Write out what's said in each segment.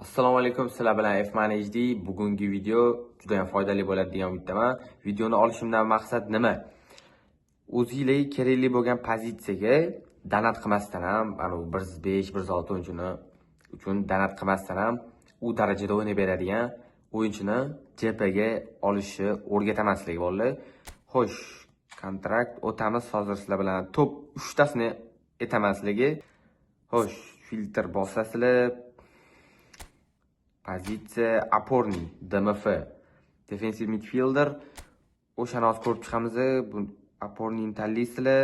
Assalomu alaykum, sizlar bilan Fman HD. Bugungi video juda ham foydali bo'ladi degan umiddaman. Videoni olishimdan maqsad nima? O'zingizga kerakli bo'lgan pozitsiyaga donat qilmasdan ham, ana 105, 106 o'yinchini uchun donat qilmasdan ham u darajada o'ynay beradigan o'yinchini JPga olishni o'rgataman sizlarga bolalar. Xo'sh, kontrakt o'tamiz hozir sizlar bilan top 3 tasini aytaman sizlarga. Xo'sh, filtr bosasizlar. Pozitsiya опорный DMF defensive midfielder o'shani hozir ko'rib chiqamiz. Bu опорный tanlaysizlar.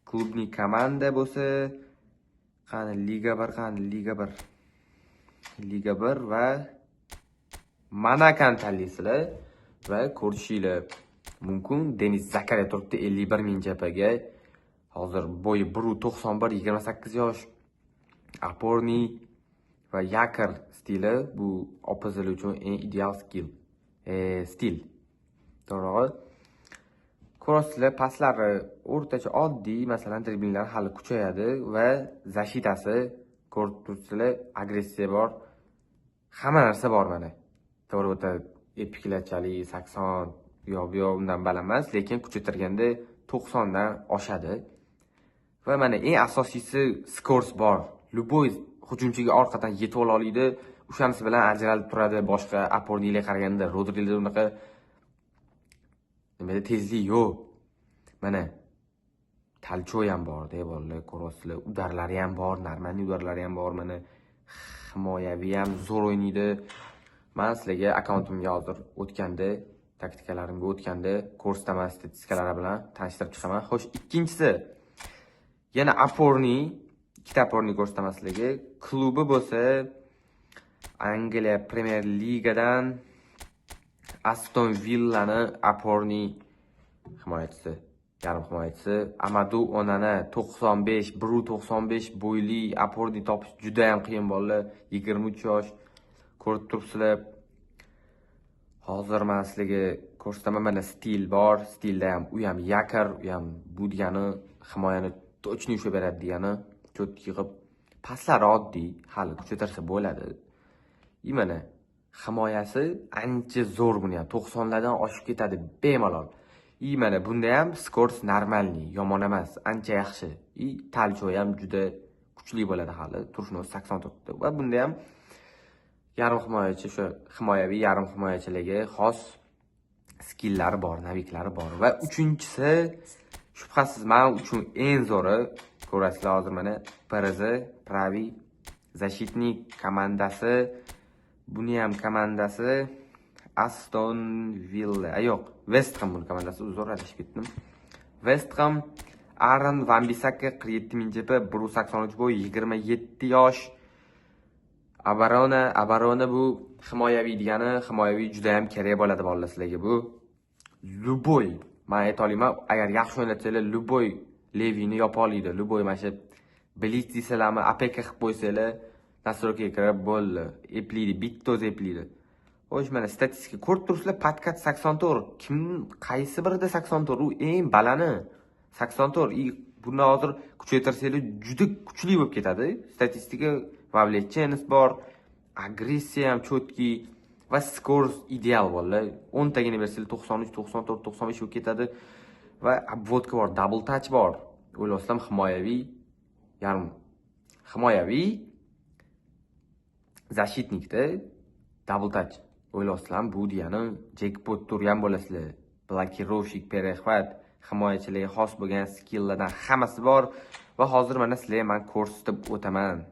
Klubning komanda bo'lsa qani Liga 1 va Monakoni tanlaysizlar va ko'rishinglar mumkin. Denis Zakariya turibdi 51,000 JPga. Hozir bo'yi 1.91, 28 yosh. Опорный va yakir stili bu opozil uchun eng ideal stil. To'g'ri. Crosslar paslari o'rtacha oddiy, masalan, driblinglar hali kuchayadi va zashitasi ko'rib turibsizlar, agressiya bor. Hamma narsa bor mana. To'g'ri, o'ta epiklarchalik 80 yo undan baland emas, lekin kuchaytirganda 90 dan oshadi. Va mana eng asosiysi skors bor. Любой hujumchiga orqadan yetib oladi. O'shanisi bilan ajralib turadi boshqa опорныйlarga qaraganda. Rodrilarda unaqa nimada tezlik yo'q. Mana Talchoy ham bor deb bolalar, ko'rasizlar. Udarlari ham bor, normalniy udarlari ham bor. Mana himoyaviy ham zo'r o'ynaydi. Men sizlarga akkauntimga hozir o'tganda, taktikalarimga o'tganda ko'rsataman statistikalari bilan tanishtirib chiqaman. Xo'sh, ikkinchisi yana опорный, ikkita опорный ko'rsataman sizlarga. Klubi bo'lsa Angliya Premier Ligadan Aston Villani опорный himoyachisi, yarim himoyachisi Amadu Onana 95, 1.95 bo'yli опорный topish juda ham qiyin bolalar. 23 yosh. Ko'rib turibsizlar. Hozir men sizlarga ko'rsataman, mana stil bor. Stilda ham u ham yakir, u ham bu degani himoyani точно ushlab beradi degani. Cho'tki qilib paslari oddiy, hali kuchaytirsa bo'ladi. Mana himoyasi ancha zo'r buni ham 90 lardan oshib ketadi bemalol. Mana bunda ham skors normalniy, yomon emas, ancha yaxshi. Talchoy ham juda kuchli bo'ladi hali, turishni 84 da. Va bunda ham yarim himoyachi, o'sha himoyaviy yarim himoyachilarga xos skillari bor, naviklari bor. Va uchinchisi shubhasiz men uchun eng zo'ri, ko'rasizlar hozir mana PRZ Pravi защитник komandasi. Buni ham komandasi Aston Villa. Yo'q, West Ham buni komandasi, uzr adashib ketdim. West Ham Aaron Wan-Bissaka 47,000 JP, 1.83 bo'y, 27 yosh. Abarona bu himoyaviy degani, himoyaviy juda ham kerak bo'ladi bolalar sizlarga bu. Luboy, men aytolmayman, agar yaxshi o'ynasanglar Luboy Levini yopa oladi. Luboy mana shu Blitz desalarmi, APK qilib qo'ysanglar, nastroyga kirib bo'ldi. Eplaydi, bittoz eplaydi. Xo'sh, mana statistika ko'rib turibsizlar, podkat 84. Kim qaysi birida 84? U eng balani 84. Buni hozir kuchaytirsanglar juda kuchli bo'lib ketadi. Statistika vavlecheniz bor, agressiya ham cho'tki va skor ideal bolalar. 10 tagini bersanglar 93, 94, 95 bo'lib ketadi. Va obvodka bor, double touch bor. O'ylasam himoyaviy, yarim himoyaviy защитникda double touch. O'ylasam bu degani jackpot turgan bo'lasizlar. Blokirovщик, перехват, himoyachilarga xos bo'lgan skilllardan hammasi bor. Va hozir mana sizlarga men ko'rsatib o'taman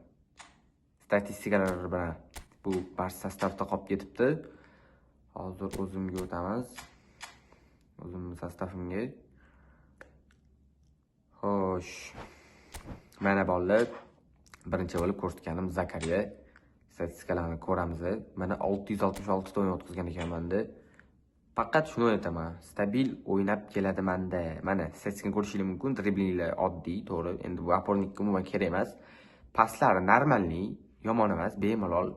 statistikalar bilan. Bu barcha sostavda qolib ketibdi. Hozir o'zimga o'tamiz. O'zimning sostavimga. Xo'sh. Mana bolalar, birinchi bo'lib ko'rsatganim Zakariya. Statistikalarni ko'ramiz. Mana 666 ta o'yin o'tkazgan ekanman-da. Faqat shuni aytaman, stabil o'ynab keladi menda. Mana statistikani ko'rishingiz mumkin. Driblinglar oddiy, to'g'ri. Endi bu опорникка umuman kerak emas. Paslari normalniy, yomon emas, bemalol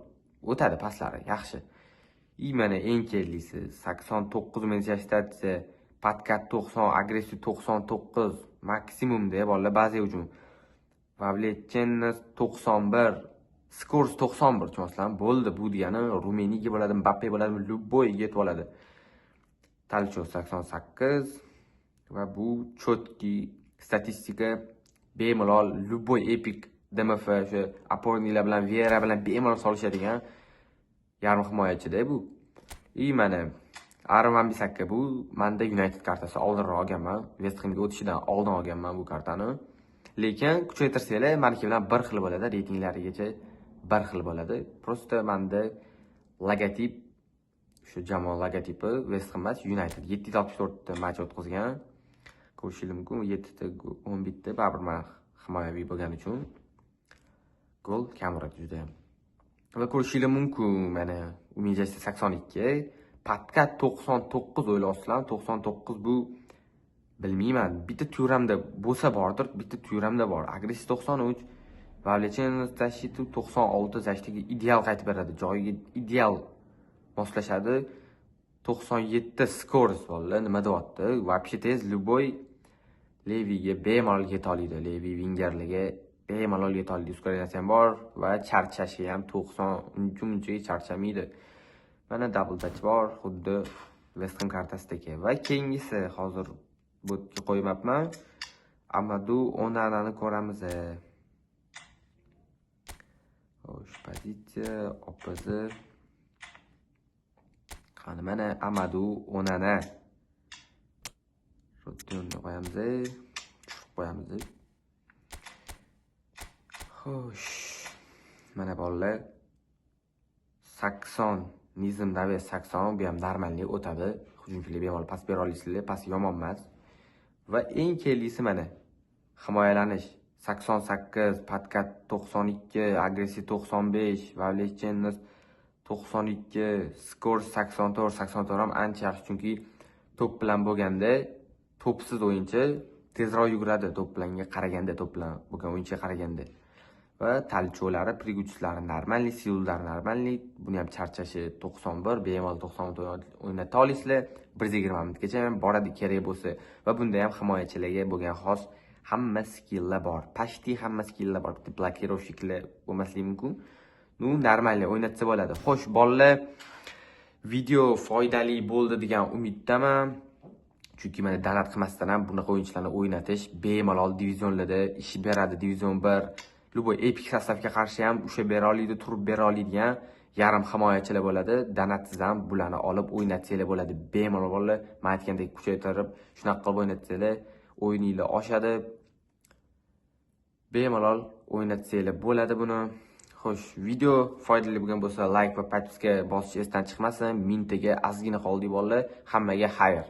o'tadi paslari, yaxshi. Mana eng kerakli 89 mensiyastatsiya, podkat 90, agressiya 99, maksimumda bolalar baza uchun. Vavlecheniz 91, Skors 91 tushunasizlarmi? Bo'ldi, bu degani Rumeniyaga bo'ladi, Mbappe bo'ladi, Lubboyga yetib oladi. Talcho 88 va bu chotki statistika bemalol Lubboy Epic DMF o'sha Apornilar bilan Vera bilan bemalol solishadigan yarim himoyachida bu. Mana Aaron Wan-Bissaka bu menda United kartasi oldinroq olganman. West Hamga o'tishidan oldin olganman bu kartani. Lekin kuchaytirsanglar, meniki bilan bir xil bo'ladi, reytinglarigacha bir xil bo'ladi. Prosta menda logotip shu jamoa logotipi West Ham emas, United 764 ta match o'tkazgan. Ko'rishingiz mumkin, 7 ta 11 ta baribir men himoyaviy bo'lgani uchun gol kamroq juda ham. Va ko'rishingiz mumkin, mana Umijasi 82, Patka 99 o'ylaysizlar, 99 bu bilmayman, bitta turamda bo'lsa bordir, bitta turamda bor. Agressiv 93, Vavlecheniya Zashitu 96 Zashtiga ideal qaytib beradi, joyiga ideal moslashadi. 97 Skors bolalar nima deyapti? Вообще tez Luboy Leviga bemalol yeta oladi. Levi vingerlarga bemalol yeta oladi. Uskorenasi ham bor va charchashi ham 90-unchaga charchamaydi. Mana double touch bor, xuddi West Ham kartasidagi. Va keyingisi hozir botga qo'ymabman. Amadou Onanani ko'ramiz. Xo'sh, pozitsiya, oppozi. Qani mana Amadou Onana. Rotonni qo'yamiz. Xo'sh. Mana bolalar 80 Nizm Davis 80 bu ham normalniy o'tadi. Hujumchilar bemalol pas bera olasizlar, pas yomon emas. Va eng kelgisi mana himoyalanish 88, Patkat 92, Agressiv 95, Vavlecheniya 92, Skors 84 ham ancha yaxshi, chunki to'p bilan bo'lganda to'psiz o'yinchi tezroq yuguradi, to'p bilanga qaraganda, to'p bilan bo'lgan o'yinchiga qaraganda. Va talcholari, priguchislari normalniy, siullari normalniy. Buni ham charchashi 91, bemalol 90 o'ynata olasizlar. 120 minutgacha ham boradi kerak bo'lsa. Va bunda ham himoyachilarga bo'lgan xos hamma skilllar bor. Почти hamma skilllar bor. Bitta blokirovщикlar bo'lmasligi mumkin. Normalniy o'ynatsa bo'ladi. Xo'sh, bolalar, video foydali bo'ldi degan umiddaman. Chunki mana donat qilmasdan ham bunaqa o'yinchilarni o'ynatish bemalol divizionlarda ish beradi. Divizion 1 Luboy Epic sastavga qarshi ham o'sha bera oladi, turib bera oladigan yarim himoyachilar bo'ladi. Donatsiz ham bularni olib o'ynatsanglar bo'ladi. Bemalol bolalar, men aytgandek kuchaytirib, shunaqa qilib o'ynatsanglar, o'yininglar oshadi. Bemalol o'ynatsanglar bo'ladi buni. Xo'sh, video foydali bo'lgan bo'lsa, like va podpiska bosish esdan chiqmasin. Mintaga ozgina qoldi bolalar. Hammaga xayr.